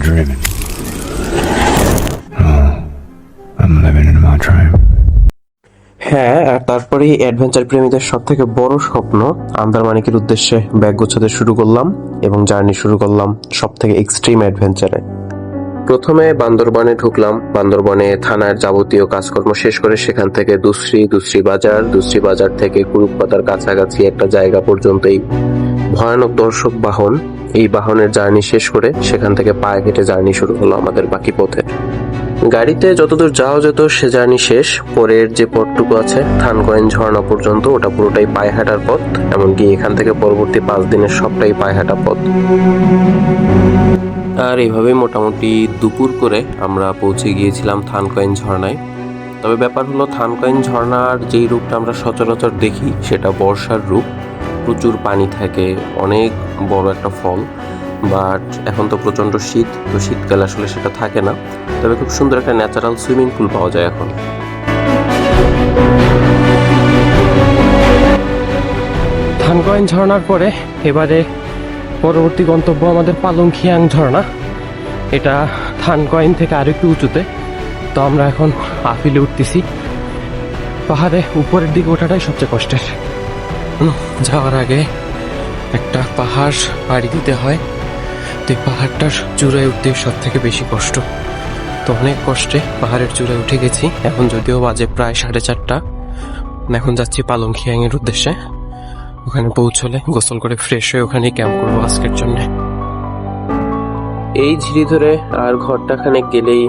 dreaming. Oh, I'm living in my dream. হ্যাঁ, আর তারপরেই adventure প্রেমীদের সব থেকে বড় স্বপ্ন আন্দারমানিকের উদ্দেশ্যে ব্যাগ গোছাতে শুরু করলাম এবং জার্নি শুরু করলাম সব থেকে এক্সট্রিম অ্যাডভেঞ্চারে। প্রথমে বান্দরবনে ঢুকলাম। বান্দরবনে থানার যাবতীয় কাজকর্ম শেষ করে সেখান থেকে দুশ্রী বাজার থেকে কুরুকপাতার কাছাকাছি একটা জায়গা পর্যন্তই ভয়ানক দর্শক বাহন। এই বাহনের জার্নি শেষ করে সেখান থেকে পায়ে হেঁটে জার্নি শুরু হলো আমাদের বাকি পথে। গাড়িতে যতদূর যাওয়া যেত সে জার্নি শেষ। পরের যে পথটুকু আছে থানকয়েন ঝর্ণা পর্যন্ত, ওটা পুরোটাই পায়ে হাঁটার পথ। এমনকি এখান থেকে পরবর্তী 5 দিনের সবটাই পায়ে হাঁটা পথ। আর এইভাবে মোটামুটি দুপুর করে আমরা পৌঁছে গিয়েছিলাম থানকয়েন ঝর্ণায়। তবে ব্যাপার হলো, থানকয়েন ঝর্ণার যেই রূপটা আমরা সচরাচর দেখি সেটা বর্ষার রূপ। প্রচুর পানি থাকে, অনেক বড় একটা ফল। বাট এখন তো প্রচণ্ড শীত, তো শীতকালে আসলে সেটা থাকে না। তবে খুব সুন্দর একটা ন্যাচারাল সুইমিং পুল পাওয়া যায় এখন। থানকয়েন ঝর্ণার পরে এবারে পরবর্তী গন্তব্য আমাদের পালংখিয়াং ঝর্ণা। এটা থানকয়েন থেকে আরো একটু উঁচুতে। তো আমরা এখন আফিলে উঠতেছি। পাহাড়ে উপরের দিকে ওঠাটাই সবচেয়ে কষ্টের। যাওয়ার আগে একটা পাহাড় পাড়ি দিতে হয়। তো এই পাহাড়টার চূড়ায় উঠতে সব থেকে বেশি কষ্ট। তো অনেক কষ্টে পাহাড়ের চূড়ায় উঠে গেছি। এখন যদিও বাজে প্রায় 4:30। এখন যাচ্ছি পালংখিয়াং এর উদ্দেশ্যে। ওখানে পৌঁছলে গোসল করে ফ্রেশ হয়ে ওখানেই ক্যাম্প করবো আজকের জন্য। এই ঝিরি ধরে আর ঘন্টা খানেক গেলেই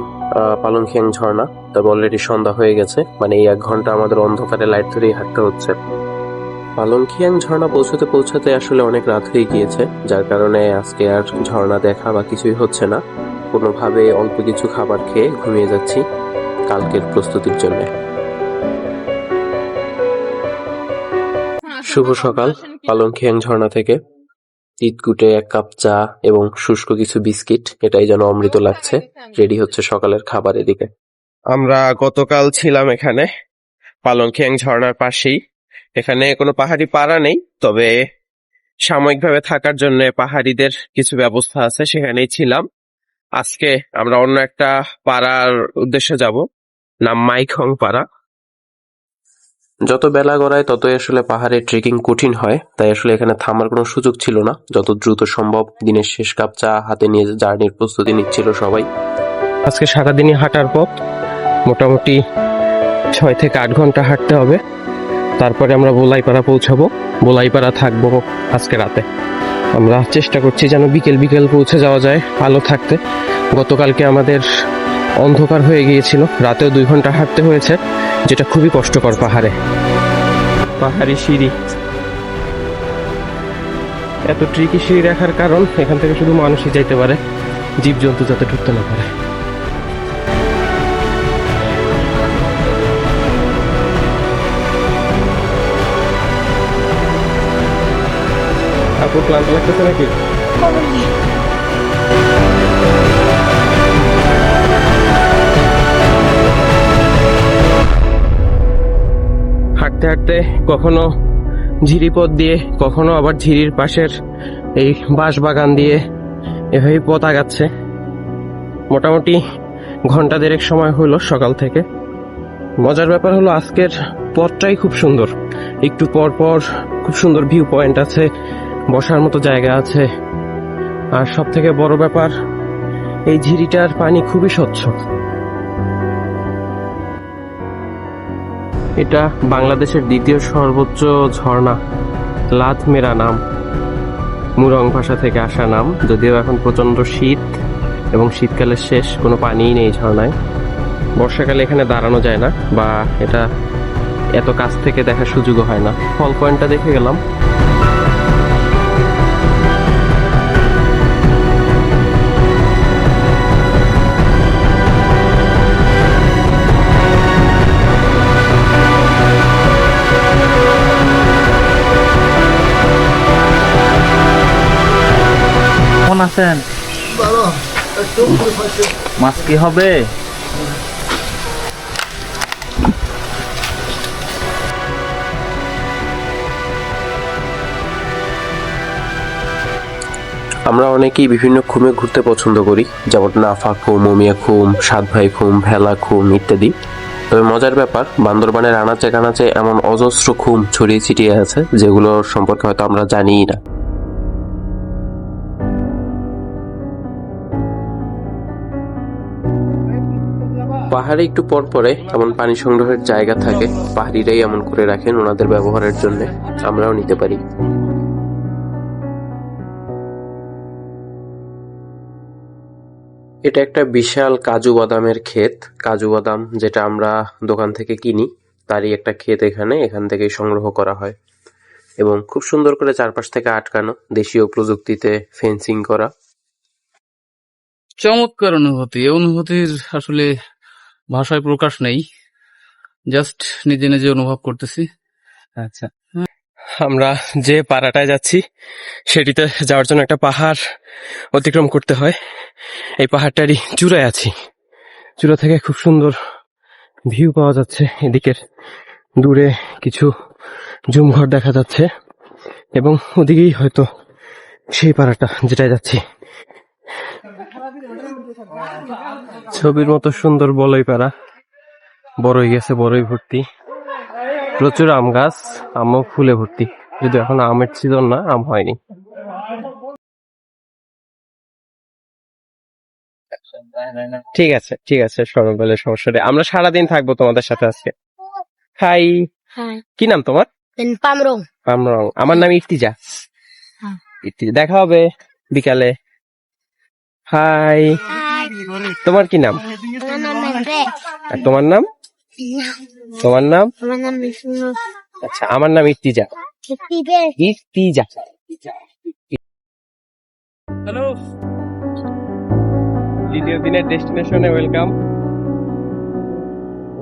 পালংখিয়াং ঝর্ণা। তবে অলরেডি সন্ধ্যা হয়ে গেছে, মানে এই 1 ঘন্টা আমাদের অন্ধকারে লাইট ধরেই হাঁটতে হচ্ছে। পালংখিয়াং ঝর্ণা পৌঁছাতে আসলে অনেক রাত হয়ে গিয়েছে, যার কারণে আজকে আর ঝর্ণা দেখা বা কিছুই হচ্ছে না। কোনোভাবে অল্প কিছু খাবার খেয়ে ঘুমিয়ে যাচ্ছি কালকের প্রস্তুতির জন্য। শুভ সকাল পালংখিয়াং ঝর্ণা থেকে। চিতকুটে 1 কাপ চা এবং শুষ্ক কিছু বিস্কিট, এটাই যেন অমৃত লাগছে। রেডি হচ্ছে সকালের খাবার এদিকে। আমরা গতকাল ছিলাম এখানে পালংখিয়াং ঝর্ণার পাশেই। এখানে কোনো পাহাড়ি পাড়া নেই, তবে সাময়িকভাবে থাকার জন্য পাহাড়িদের কিছু ব্যবস্থা আছে, সেখানেই ছিলাম। আজকে আমরা অন্য একটা পাড়ার উদ্দেশ্যে যাব, নাম মাইখং পাড়া। যত বেলা গড়ায় ততই আসলে পাহাড়ে ট্রেকিং কঠিন হয়, তাই আসলে এখানে থামার কোনো সুযোগ ছিল না। যত দ্রুত সম্ভব দিনের শেষ কাপ চা হাতে নিয়ে জার্নির প্রস্তুতি নিচ্ছিল সবাই। আজকে সারাদিনই হাঁটার পথ, মোটামুটি 6 থেকে 8 ঘন্টা হাঁটতে হবে। তারপরে আমরা বোলাইপাড়া পৌঁছাবো। বোলাইপাড়া থাকবো আজকে রাতে। আমরা চেষ্টা করছি যেন বিকেল পৌঁছে যাওয়া যায় আলো থাকতে। গতকালকে আমাদের অন্ধকার হয়ে গিয়েছিল, রাতেও 2 ঘন্টা হাঁটতে হয়েছে, যেটা খুবই কষ্টকর। পাহাড়ি সিঁড়ি, এত ট্রিকি সিঁড়ি রাখার কারণ এখান থেকে শুধু মানুষই যাইতে পারে, জীবজন্তু যাতে ঢুকতে না পারে। আপনার ক্লান্ত লাগতেছে নাকি? হাঁটতে হাঁটতে কখনো ঝিরিপথ দিয়ে, কখনো আবার ঝিরির পাশের এই বাঁশ বাগান দিয়ে এভাবেই পথ আগাচ্ছে। মোটামুটি 1.5 ঘন্টা সময় হলো সকাল থেকে। মজার ব্যাপার হলো আজকের পথটাই খুব সুন্দর। একটু পর পর খুব সুন্দর ভিউ পয়েন্ট আছে, বসার মতো জায়গা আছে। আর সব থেকে বড় ব্যাপার, এই ঝিরিটার পানি খুবই স্বচ্ছ। এটা বাংলাদেশের 2য় সর্বোচ্চ ঝর্ণা, লাত মেরা নাম, মুরং ভাষা থেকে আসা নাম। যদিও এখন প্রচন্ড শীত এবং শীতকালের শেষ, কোনো পানিই নেই ঝর্ণায়। বর্ষাকালে এখানে দাঁড়ানো যায় না, বা এটা এত কাছ থেকে দেখার সুযোগও হয় না। ফল পয়েন্টটা দেখে গেলাম। কেমন আছেন? মাছ কি হবে? আমরা অনেকেই বিভিন্ন খুমে ঘুরতে পছন্দ করি, যেমন নাফা খুম, মমিয়া খুম, সাতভাই খুম, ভেলা খুম ইত্যাদি। তবে মজার ব্যাপার, বান্দরবানের আনাচে কানাচে এমন অজস্র খুম ছড়িয়ে ছিটিয়ে আছে যেগুলোর সম্পর্কে হয়তো আমরা জানিই না। পাহাড়ে একটু পর পরে এমন পানি সংগ্রহের জায়গা থাকে, পাহাড়িরাই এমন করে রাখেন ওনাদের ব্যবহারের জন্য, আমরাও নিতে পারি। এটা একটা বিশাল কাজু বাদামের ক্ষেত। কাজু বাদাম যেটা আমরা দোকান থেকে কিনি তারই একটা ক্ষেত এখান থেকেই সংগ্রহ করা হয় এবং খুব সুন্দর করে চারপাশ থেকে আটকানো, দেশীয় প্রযুক্তিতে ফেন্সিং করা। চমৎকার অনুভূতি। এই অনুভূতির আসলে ভাষায় প্রকাশ নেই, জাস্ট নিজে নিজে অনুভব করতেছি। আচ্ছা, আমরা যে পাড়াটায় যাচ্ছি সেটিতে যাওয়ার জন্য একটা পাহাড় অতিক্রম করতে হয়। এই পাহাড়টারই চূড়ায় আছি। চূড়া থেকে খুব সুন্দর ভিউ পাওয়া যাচ্ছে। এদিকের দূরে কিছু জুমঘর দেখা যাচ্ছে এবং ওদিকেই হয়তো সেই পাড়াটা যেটায় যাচ্ছি। ছবির মতো সুন্দর বলই পাড়া, বড়ই গেছে, বড়ই ভর্তি, প্রচুর আম গাছ, আমও ফুলে ভর্তি। যদি এখন আমের সিজন না, আম হয়নি। ঠিক আছে সময় পেলে সমস্যা নেই, আমরা সারাদিন থাকবো তোমাদের সাথে আজকে। হাই, হ্যাঁ, কি নাম তোমার? পামরং। আমরং। আমার নাম ইর্তিজা। হ্যাঁ। ইর্তিজা, দেখা হবে বিকালে। হাই, তোমার কি নাম? আমার নাম মেঘরেশ। আর তোমার নাম? তোমার নাম? আমার নাম বিষ্ণু। আচ্ছা, আমার নাম ইর্তিজা। ইর্তিজা। হ্যালো, দ্বিতীয় দিনের ডেস্টিনেশনে ওয়েলকাম।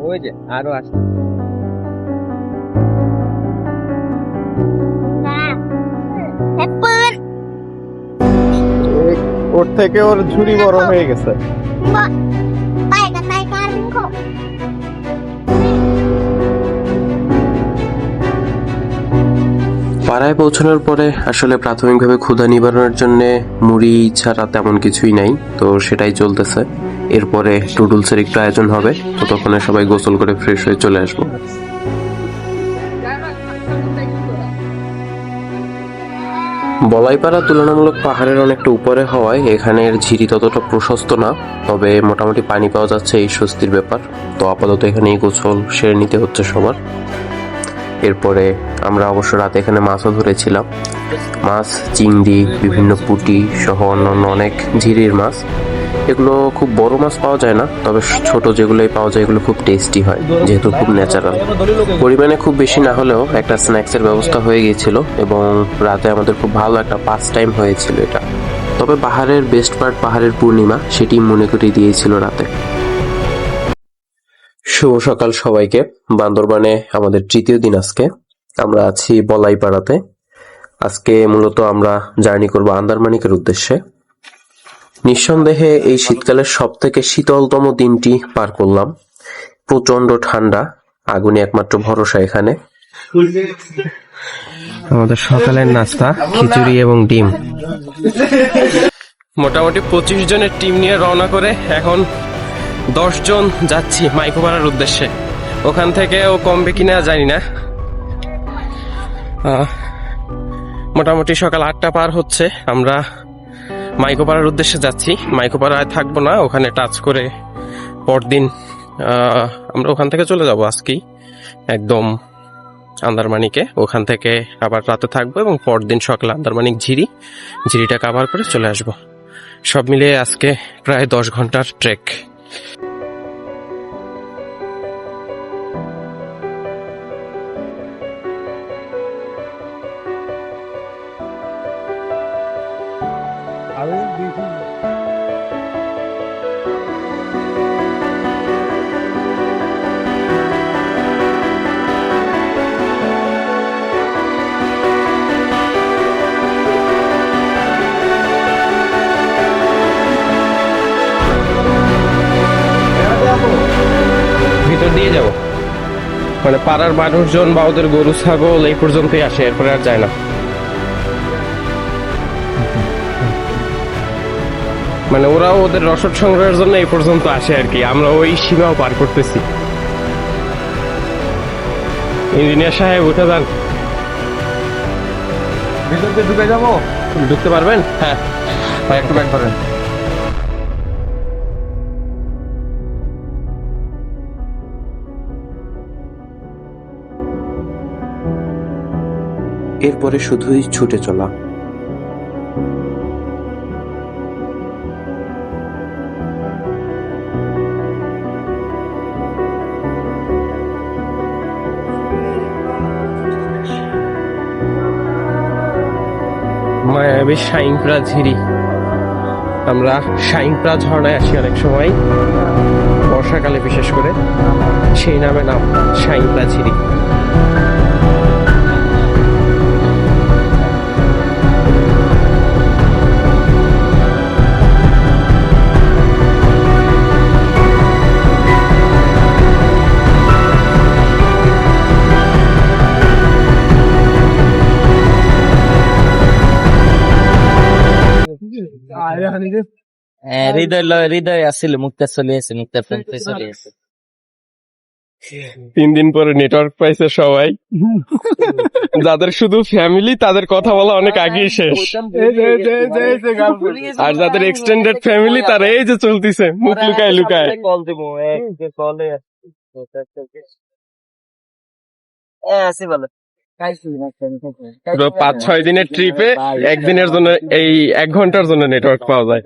ওই যে আরো আসছে। ওর থেকে ওর ঝুড়ি বড় হয়ে গেছে। পাড়ায় পৌঁছানোর পরে আসলে প্রাথমিকভাবে ক্ষুধা নিবারণের জন্য মুড়ি ছাড়া তেমন কিছুই নাই, তো সেটাই চলতেছে। এরপরে টুডলসের একটু আয়োজন হবে, ততক্ষণে সবাই গোসল করে ফ্রেশ হয়ে চলে আসবো। বলাইপাড়া তুলনামূলক পাহাড়ের অনেকটা উপরে হওয়ায় এখানের ঝিরি ততটা প্রশস্ত না, তবে মোটামুটি পানি পাওয়া যাচ্ছে, এই স্বস্তির ব্যাপার। তো আপাতত এখানেই গোসল সেরে নিতে হচ্ছে সবার। এরপরে আমরা অবশ্য রাতে এখানে মাছও ধরেছিলাম, মাছ, চিংড়ি, বিভিন্ন পুঁটি সহ অন্যান্য অনেক ঝিরির মাছ। এগুলো খুব বড় মাছ পাওয়া যায় না, তবে ছোট যেগুলোই পাওয়া যায় এগুলো খুব টেস্টি হয়, যেহেতু খুব ন্যাচারাল। পরিমাণে খুব বেশি না হলেও একটা স্ন্যাক্সের ব্যবস্থা হয়ে গিয়েছিল এবং রাতে আমাদের খুব ভালো একটা পাস টাইম হয়েছিল এটা। তবে পাহাড়ের বেস্ট পার্ট পাহাড়ের পূর্ণিমা, সেটি মনে করিয়ে দিয়েছিল রাতে। শুভ সকাল সবাইকে। বান্দরবানে আমাদের তৃতীয় দিন আজকে। আমরা আছি বলাইপাড়াতে। আজকে মূলত আমরা জার্নি করব আন্দারমানিকের উদ্দেশ্যে। নিঃসন্দেহে এই শীতকালের সব থেকে শীতলতম দিনটি পার করলাম। প্রচন্ড ঠান্ডা, আগুনে একমাত্র ভরসা এখানে। আমাদের সকালের নাস্তা খিচুড়ি এবং ডিম। মোটামুটি 25 জনের টিম নিয়ে রওনা করে এখন 10 জন যাচ্ছি মাইকোপাড়ার উদ্দেশ্যে। ওখান থেকে ও কমবে কিনা জানি না। মোটামুটি সকাল 8টা পার হচ্ছে, আমরা মাইকোপাড়ার উদ্দেশ্যে যাচ্ছি। মাইকোপাড়ায় থাকবো না, ওখানে টাচ করে পরদিন আমরা ওখান থেকে চলে যাব আজকেই একদম আন্দারমানিকে। ওখান থেকে আবার রাতে থাকবো এবং পরদিন সকালে আন্দারমানিক ঝিরিটা কাভার করে চলে আসব। সব মিলিয়ে আজকে প্রায় 10 ঘন্টার ট্রেক। ভিতর দিয়ে যাব, মানে পাড়ার মানুষজন বা ওদের গরু ছাগল এই পর্যন্তই আসে, এরপরে আর যায় না। মানে ওরাও ওদের রসদ সংগ্রহের জন্য এই পর্যন্ত আসে আর কি, আমরা ওই সীমাও পার করতেছি। ইঞ্জিনিয়ার সাহেব উঠে যান, ভিতরে ঢুকে যাবো। ঢুকতে পারবেন? হ্যাঁ ভাই, একটু ব্যাক করেন। এরপরে শুধুই ছুটে চলা। মায়াবী শাইনপ্রা ঝিরি। আমরা শাইনপ্রা ঝর্ণায় আসি অনেক সময়, বর্ষাকালে বিশেষ করে, সেই নামে নাম শাইনপ্রা ঝিরি। হৃদয় আসছিল, মুক্তা চলে এসে, মুক্তার ফ্রেন্ড চলে এসে। 3 দিন পরে নেটওয়ার্ক পাইছে সবাই, যাদের শুধু ফ্যামিলি তাদের কথা বলা অনেক আগেই শেষ, আর যাদের এক্সটেন্ডেড ফ্যামিলি তারা এই যে চলতিছে মুখ লুকায় লুকায়। কল দেবো, কলে আসি বলে 5-6 দিনের ট্রিপে একদিনের জন্য, এই 1 ঘন্টার জন্য নেটওয়ার্ক পাওয়া যায়।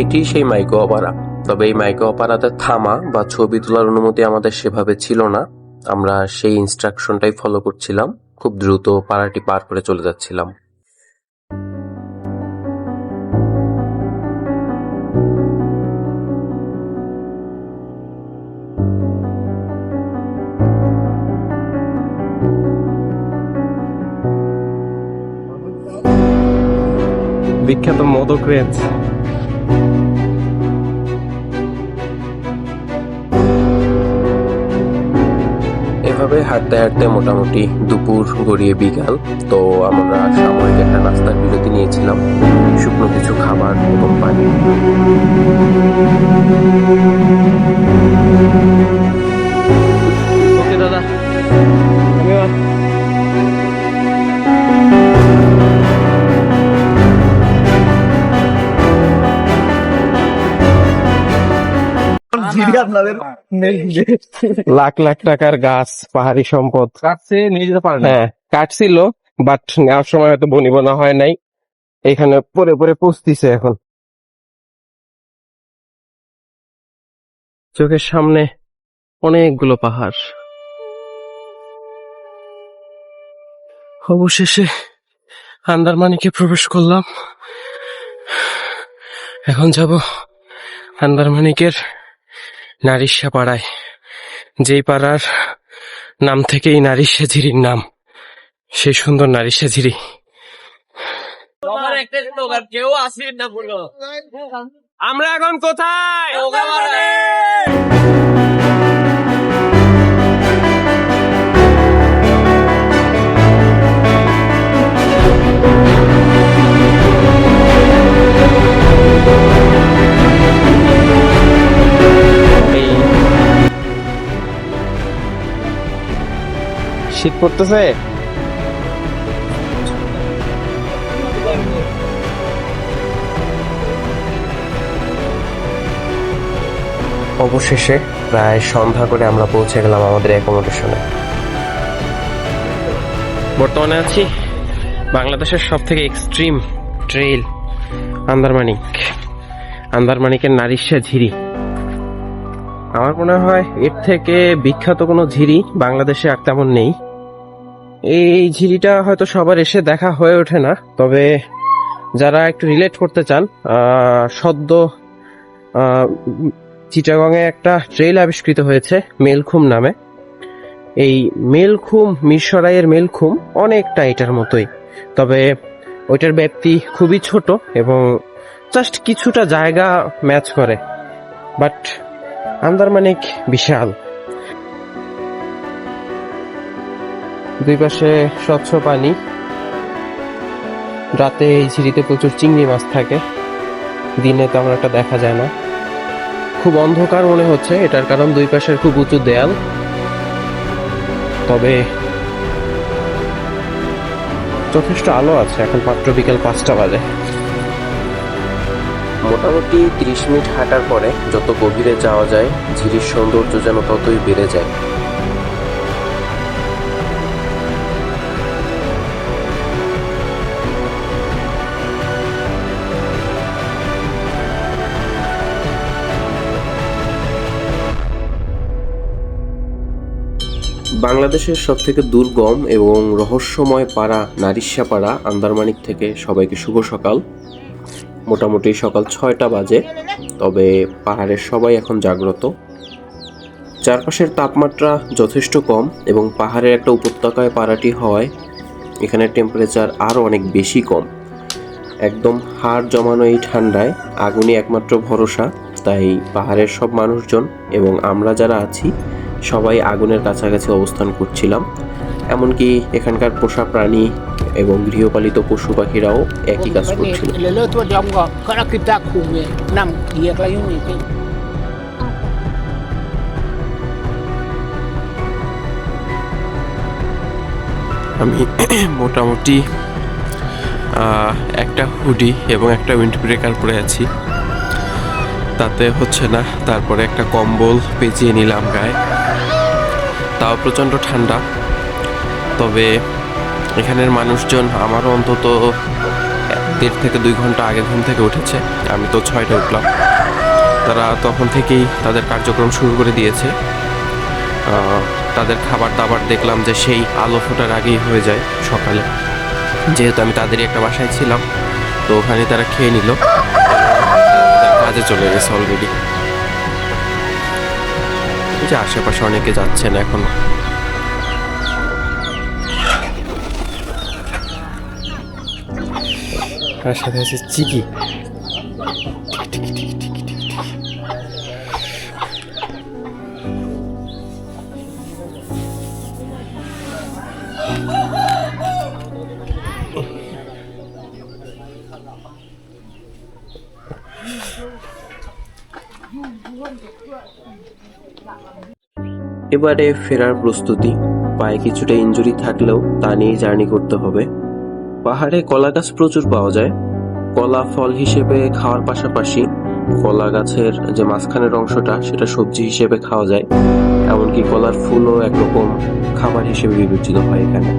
এটি সেই মাইক্রো অপারা। তবে এই মাইক্রো অপারাতে থামা বা ছবি তোলার অনুমতি আমাদের সেভাবে ছিল না। আমরা সেই ইনস্ট্রাকশনটাই ফলো করছিলাম, খুব দ্রুত পাড়াটি পার করে চলে যাচ্ছিলাম। বিখ্যাত মোদক রেঞ্জ। এভাবে হাঁটতে হাঁটতে মোটামুটি দুপুর গড়িয়ে বিকাল। তো আমরা সাময়িক একটা নাস্তার বিরতি নিয়েছিলাম, শুকনো কিছু খাবার এবং পানি। ওকে দাদা, লাখ লাখ টাকার গাছ, পাহাড়ি সম্পদ কাটছে, নিয়ে যেতে পারে না। হ্যাঁ কাটছিল, বাট নেওয়ার সময় হয়তো বনিবনা হয় নাই, এখানে পরে পরে পচতিছে এখন। চোখের সামনে অনেকগুলো পাহাড়। অবশেষে আন্দারমানিকে প্রবেশ করলাম। এখন যাব আন্দারমানিকের নারিশা পাড়ায়, যেই পাড়ার নাম থেকেই নারিশা ঝিরির নাম, সেই সুন্দর নারিশা ঝিরি। আমরা এখন কোথায়? শীত পড়তেছে। অবশেষে প্রায় সন্ধ্যা করে আমরা পৌঁছে গেলাম আমাদের অ্যাকোমোডেশনে। বর্তমানে আছি বাংলাদেশের সব থেকে এক্সট্রিম ট্রেইল আন্দারমানিকের নারিশা ঝিরি। আমার মনে হয় এর থেকে বিখ্যাত কোনো ঝিরি বাংলাদেশে আর তেমন নেই। এই ঝিরিটা হয়তো সবার এসে দেখা হয়ে ওঠে না, তবে যারা একটু রিলেট করতে চান, সদ্য চিটাগংয়ে একটা ট্রেইল আবিষ্কৃত হয়েছে মেলখুম নামে। এই মেলখুম, মিরসরাইয়ের মেলখুম অনেকটা এটার মতোই, তবে ওইটার ব্যাপ্তি খুবই ছোট এবং জাস্ট কিছুটা জায়গা ম্যাচ করে, বাট আন্দারমানিক বিশাল। দুই পাশে স্বচ্ছ পানি, রাতে এই ঝিরিতে প্রচুর চিংড়ি মাছ থাকে, দিনে তেমন একটা দেখা যায় না। খুব অন্ধকার মনে হচ্ছে, এটার কারণ দুই পাশের খুব উঁচু দেয়াল, তবে যথেষ্ট আলো আছে। এখন মাত্র বিকেল 5টা বাজে। মোটামুটি 30 মিনিট হাঁটার পরে যত গভীরে যাওয়া যায় ঝিরির সৌন্দর্য যেন ততই বেড়ে যায়। বাংলাদেশের সবথেকে দুর্গম এবং রহস্যময় পাড়া নারিশা পাড়া আন্দারমানিক থেকে সবাইকে শুভ সকাল। মোটামুটি সকাল 6টা বাজে, তবে পাহাড়ের সবাই এখন জাগ্রত। চারপাশের তাপমাত্রা যথেষ্ট কম এবং পাহাড়ের একটা উপত্যকায় পাড়াটি হওয়ায় এখানে টেম্পারেচার আরও অনেক বেশি কম। একদম হাড় জমানো এই ঠান্ডায় আগুনই একমাত্র ভরসা, তাই পাহাড়ের সব মানুষজন এবং আমরা যারা আছি সবাই আগুনের কাছাকাছি অবস্থান করছিলাম। এমনকি এখানকার পোষা প্রাণী এবং গৃহপালিত পশু পাখিরাও একই কাজ করছিল। আমি মোটামুটি একটা হুডি এবং একটা উইন্ড ব্রেকার পরে আছি, তাতে হচ্ছে না। তারপরে একটা কম্বল পেঁচিয়ে নিলাম গায়ে, তাও প্রচণ্ড ঠান্ডা। তবে এখানের মানুষজন আমারও অন্তত 1.5 থেকে 2 ঘন্টা আগে ঘুম থেকে উঠেছে। আমি তো 6টায় উঠলাম। তারা তখন থেকেই তাদের কার্যক্রম শুরু করে দিয়েছে। তাদের খাবার দাবার দেখলাম যে সেই আলো ফোটার আগেই হয়ে যায় সকালে, যেহেতু আমি তাদেরই একটা বাসায় ছিলাম, তো ওখানে তারা খেয়ে নিল, কাজে চলে গেছে অলরেডি। যে আশেপাশে অনেকে যাচ্ছেন এখন। আর সাথে আছে চিকি। এবারে ফেরার প্রস্তুতি। পায়ে কিছুটা ইনজুরি থাকলেও তা নিয়ে জার্নি করতে হবে। পাহাড়ে কলা গাছ প্রচুর পাওয়া যায়। কলা ফল হিসেবে খাওয়ার পাশাপাশি কলা গাছের যে মাঝখানের অংশটা সেটা সবজি হিসেবে খাওয়া যায়। এমনকি কলার ফুলও একরকম খাবার হিসেবে বিবেচিত হয় এখানে।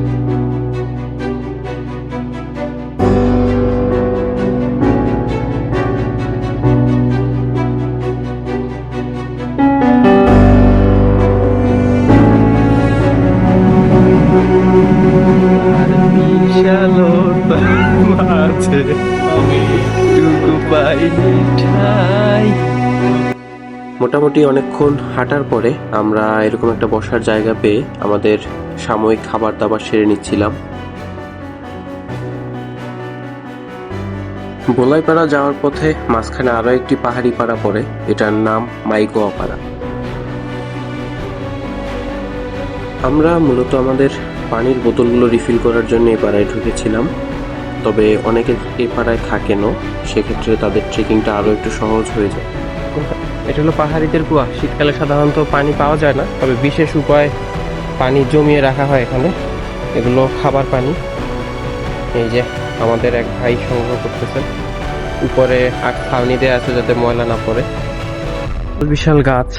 মোটামুটি অনেকক্ষণ হাঁটার পরে আমরা এরকম একটা বসার জায়গা পেয়ে আমাদের সাময়িক খাবার দাবার সেরে নিচ্ছিলাম। বোলাইপাড়া যাওয়ার পথে মাঝখানে আরো একটি পাহাড়ি পাড়া পড়ে, এটার নাম মাইগোয়া পাড়া। আমরা মূলত আমাদের পানির বোতলগুলো রিফিল করার জন্য এই পাড়ায় ঢুকেছিলাম। তবে অনেকে এই পাড়ায় থাকেনও, সেক্ষেত্রে তাদের ট্রেকিংটা আরো একটু সহজ হয়ে যায়। এটা হলো পাহাড়িদের কুয়া। শীতকালে সাধারণত পানি পাওয়া যায় না, তবে বিশেষ উপায় পানি জমিয়ে রাখা হয় এখানে। এগুলো খাবার পানি। এই যে আমাদের এক ভাই সংগ্রহ করতেছেন। উপরে আখ ছাউনি দেওয়া আছে যাতে ময়লা না পড়ে। বিশাল গাছ,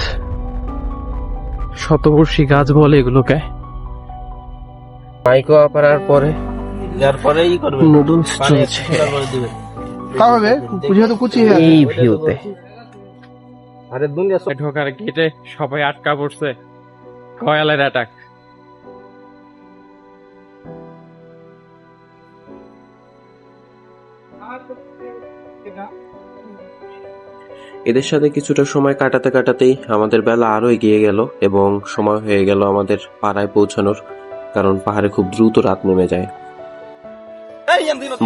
শতবর্ষী গাছ বলে এগুলোকে। মাইকো পারার পরে যার পরেই করবে নুডলস পানি চলছে ঠান্ডা করে দিবে এই ভিউতে। ঢোকার গেটে সবাই আটকা পড়ছে, কয়ালের অ্যাটাক। এদের সাথে কিছুটা সময় কাটাতে কাটাতেই আমাদের বেলা আরো এগিয়ে গেল এবং সময় হয়ে গেল আমাদের পাড়ায় পৌঁছানোর, কারণ পাহাড়ে খুব দ্রুত রাত নেমে যায়।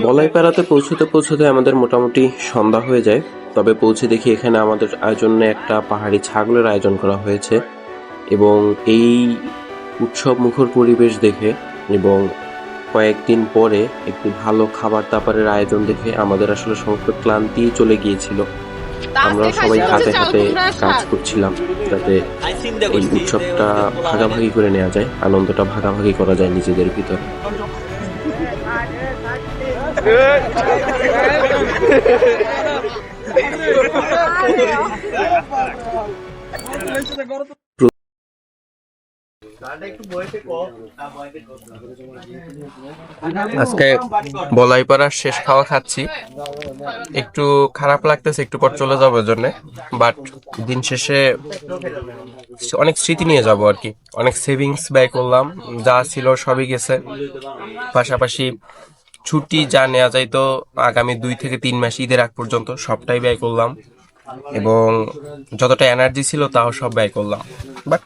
বলাইপাড়াতে পৌঁছতে পৌঁছতে আমাদের মোটামুটি সন্ধ্যা হয়ে যায়। তবে পৌঁছে দেখি এখানে আমাদের আয়োজনে একটা পাহাড়ি ছাগলের আয়োজন করা হয়েছে এবং এই উৎসব মুখর পরিবেশ দেখে এবং কয়েকদিন পরে একটু ভালো খাবার দাবারের আয়োজন দেখে আমাদের আসলে সমস্ত ক্লান্তি চলে গিয়েছিল। আমরা সবাই হাতে হাতে কাজ করছিলাম যাতে এই উৎসবটা ভাগাভাগি করে নেওয়া যায়, আনন্দটা ভাগাভাগি করা যায় নিজেদের ভিতর। আজকে বলাইপাড়ার শেষ খাওয়া খাচ্ছি, একটু খারাপ লাগতেছে, একটু পর চলে যাবো জন্য, বাট দিন শেষে অনেক স্মৃতি নিয়ে যাব আর কি। অনেক সেভিংস ব্যয় করলাম, যা ছিল সবই গেছে। পাশাপাশি ছুটি যা নেওয়া যায় তো আগামী 2 থেকে 3 মাস ঈদের আগ পর্যন্ত সবটাই ব্যয় করলাম এবং যতটা এনার্জি ছিল তাও সব ব্যয় করলাম। বাট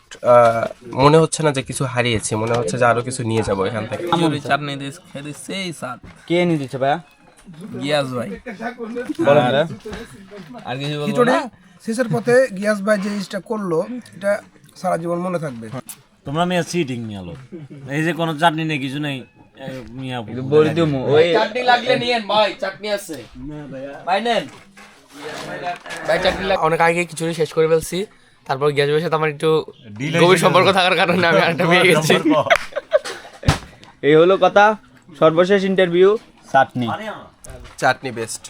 মনে হচ্ছে না যে কিছু হারিয়েছি, মনে হচ্ছে যে আরো কিছু নিয়ে যাবো এখান থেকে। চাটনি দিয়ে খেতে সেই স্বাদ। কে নিয়ে দিচ্ছে ভাইয়া? গিয়াস ভাই আর কিছু বলবো খিচুড়ি না। শেষের পথে গিয়াস ভাই যে জিনিসটা করলো এটা সারা জীবন মনে থাকবে। তোমরা মিয়া সিটিং মিয়া লোক, এই যে কোনো চাটনি নেই কিছু নেই মিয়া বলি দিমু ওই চাটনি লাগলে নিয়েন ভাই, চাটনি আছে ভাই নেন ভাই, চাটনি অনেক আগে খিচুড়ি শেষ করে ফেলছি। তারপর গ্যাস বসে আমার একটু গভীর সম্পর্ক থাকার কারণে আমি আরেকটা পেয়ে গেছি। এই হলো কথা। সর্বশেষ ইন্টারভিউ চাটনি। চাটনি বেস্ট।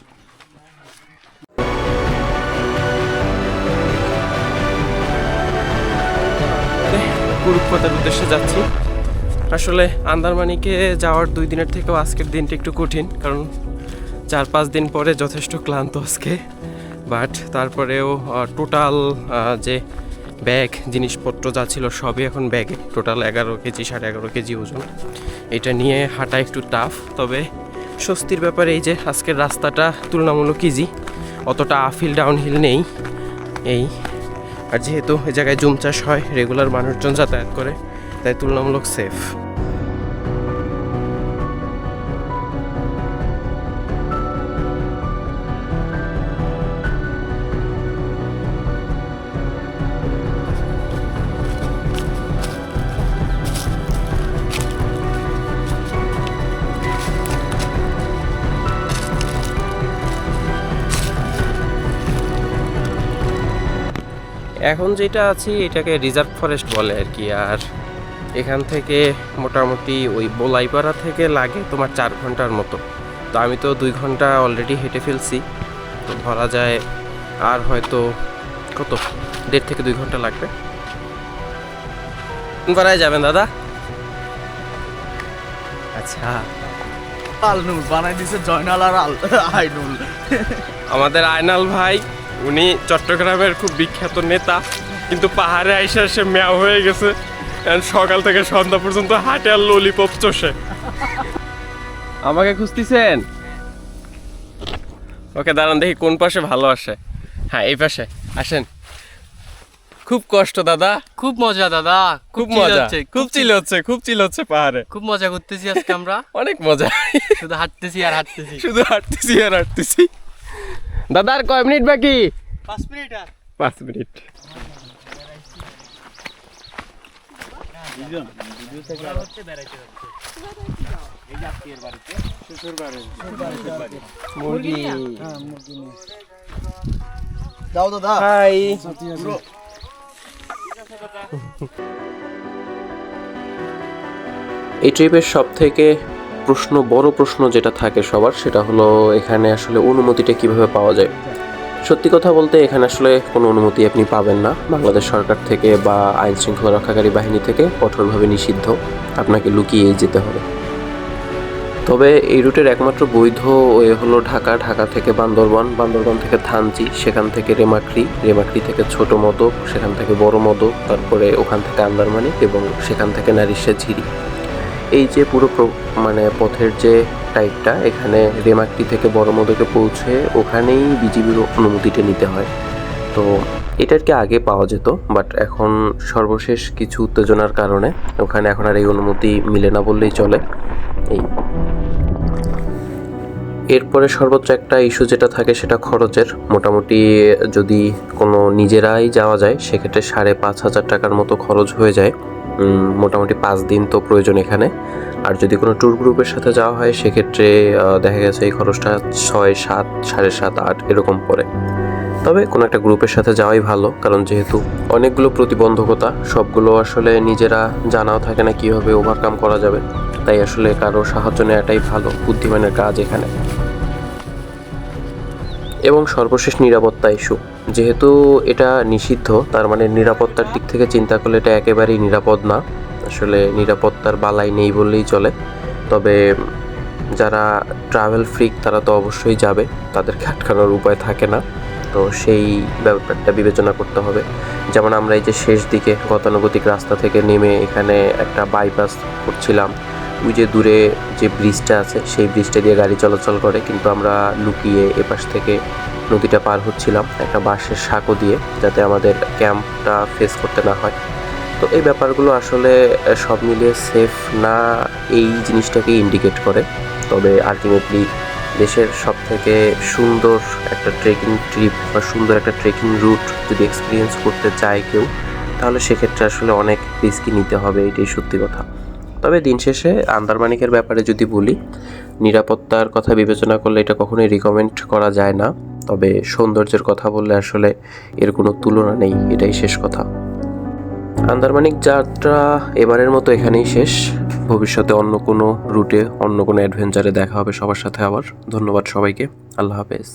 কুরুক্ষেত্রের উদ্দেশ্যে যাচ্ছি। আসলে আন্দারমানিকে যাওয়ার 2 দিনের থেকেও আজকের দিনটা একটু কঠিন, কারণ 4-5 দিন পরে যথেষ্ট ক্লান্ত আজকে। বাট তারপরেও টোটাল যে ব্যাগ জিনিসপত্র যা ছিল সবই এখন ব্যাগে, টোটাল 11 কেজি 11.5 কেজি ওজন। এটা নিয়ে হাঁটা একটু টাফ, তবে স্বস্তির ব্যাপারে এই যে আজকের রাস্তাটা তুলনামূলক ইজি, অতটা আপহিল ডাউনহিল নেই এই। আর যেহেতু এই জায়গায় জুম চাষ হয়, রেগুলার মানুষজন যাতায়াত করে, তাই তুলনামূলক সেফ। এখন যেটা আছি এটাকে রিজার্ভ ফরেস্ট বলে আর কি। আর এখান থেকে মোটামুটি ওই বলাইপাড়া থেকে লাগে তোমার 4 ঘন্টার মতো। তো আমি তো 2 ঘন্টা অলরেডি হেঁটে ফেলছি, তো ধরা যায় আর হয়তো কত 1.5 থেকে 2 ঘন্টা লাগবে। কোন পাড়ায় যাবেন দাদা? আচ্ছা, আলনুল বানাই দিছে জয়নাল আর আইনুল। আমাদের আয়নাল ভাই, উনি চট্টগ্রামের খুব বিখ্যাত নেতা, কিন্তু পাহাড়ে আইসা সে ম্যাও হয়ে গেছে। সকাল থেকে সন্ধ্যা পর্যন্ত হাটে আর ললিপপ চষে। আমাকে খুঁজতেছেন? ওকে দাঁড়ান দেখি কোন পাশে ভালো আসে। হ্যাঁ, এই পাশে আসেন। খুব কষ্ট দাদা, খুব মজা দাদা, খুব মজা, খুব চিল হচ্ছে পাহাড়ে। খুব মজা করতেছি আজকে আমরা। অনেক মজা, শুধু হাঁটতেছি আর হাঁটতেছি। শুধু হাঁটতেছি আর হাঁটতেছি। দাদা আর কয় মিনিট বাকি? 5 মিনিট আর 5 মিনিট। মুরগি দাও দাদা। হাই। এই ট্রিপের সব থেকে বড় প্রশ্ন যেটা থাকে সবার, সেটা হলো এখানে আসলে অনুমতিটা কিভাবে পাওয়া যায়। সত্যি কথা বলতে এখানে আসলে কোনো অনুমতি আপনি পাবেন না বাংলাদেশ সরকার থেকে বা আইন শৃঙ্খলা রক্ষাকারী বাহিনী থেকে, কঠোরভাবে নিষিদ্ধ, আপনাকে লুকিয়েই যেতে হবে। তবে এই রুটের একমাত্র বৈধ ওয়ে হলো ঢাকা, ঢাকা থেকে বান্দরবান, বান্দরবান থেকে থানচি, সেখান থেকে রেমাক্রি, রেমাক্রি থেকে ছোট মদক, সেখান থেকে বড় মদক, তারপরে ওখান থেকে আন্দারমানিক এবং সেখান থেকে নারিশা ঝিরি। এই যে পুরো মানে পথের যে টাইপটা, এখানে রেমাক্রি থেকে বড় মদকে পৌঁছে ওখানেই বিজিবির অনুমতিটা নিতে হয়। তো এটা আর কি আগে পাওয়া যেত, বাট এখন সর্বশেষ কিছু উত্তেজনার কারণে ওখানে এখন আর এই অনুমতি মিলে না বললেই চলে। এই এরপরে সর্বোচ্চ একটা ইস্যু যেটা থাকে সেটা খরচের। মোটামুটি যদি কোনো নিজেরাই যাওয়া যায় সেক্ষেত্রে 5,500 টাকার মতো খরচ হয়ে যায়। মোটামুটি 5 দিন তো প্রয়োজন এখানে। আর যদি কোনো ট্যুর গ্রুপের সাথে যাওয়া হয় সেক্ষেত্রে দেখা গেছে এই খরচটা 6, 7, 7.5, 8 এরকম পড়ে। তবে কোনো একটা গ্রুপের সাথে যাওয়াই ভালো, কারণ যেহেতু অনেকগুলো প্রতিবন্ধকতা, সবগুলো আসলে নিজেরা জানাও থাকে না কীভাবে ওভারকাম করা যাবে, তাই আসলে কারো সাহায্য নেওয়াটাই ভালো, বুদ্ধিমানের কাজ এখানে। এবং সর্বশেষ নিরাপত্তা ইস্যু, যেহেতু এটা নিষিদ্ধ তার মানে নিরাপত্তার দিক থেকে চিন্তা করলে এটা একেবারেই নিরাপদ না। আসলে নিরাপত্তার বালাই নেই বললেই চলে। তবে যারা ট্রাভেল ফ্রিক তারা তো অবশ্যই যাবে, তাদেরকে আটকানোর উপায় থাকে না। তো সেই ব্যাপারটা বিবেচনা করতে হবে। যেমন আমরা এই যে শেষ দিকে গতানুগতিক রাস্তা থেকে নেমে এখানে একটা বাইপাস করছিলাম, ওই যে দূরে যে ব্রিজটা আছে সেই ব্রিজটা দিয়ে গাড়ি চলাচল করে, কিন্তু আমরা লুকিয়ে এপাশ থেকে নদীটা পার হচ্ছিলাম একটা বাঁশের সাঁকো দিয়ে, যাতে আমাদের ক্যাম্পটা ফেস করতে না হয়। তো এই ব্যাপারগুলো আসলে সব মিলিয়ে সেফ না, এই জিনিসটাকে ইন্ডিকেট করে। তবে আলটিমেটলি দেশের সব থেকে সুন্দর একটা ট্রেকিং ট্রিপ বা সুন্দর একটা ট্রেকিং রুট যদি এক্সপিরিয়েন্স করতে চায় কেউ, তাহলে সেক্ষেত্রে আসলে অনেক রিস্কই নিতে হবে, এটাই সত্যি কথা। তবে দিন শেষে আন্দারমানিকের ব্যাপারে যদি বলি, নিরাপত্তার কথা বিবেচনা করলে এটা কখনোই রিকমেন্ড করা যায় না। তবে সৌন্দর্যের কথা বললে আসলে এর কোনো তুলনা নেই, এটাই শেষ কথা। আন্দারমানিক যাত্রা এবারের মতো এখানেই শেষ। ভবিষ্যতে অন্য কোনো রুটে, অন্য কোনো অ্যাডভেঞ্চারে দেখা হবে সবার সাথে আবার। ধন্যবাদ সবাইকে, আল্লাহ হাফেজ।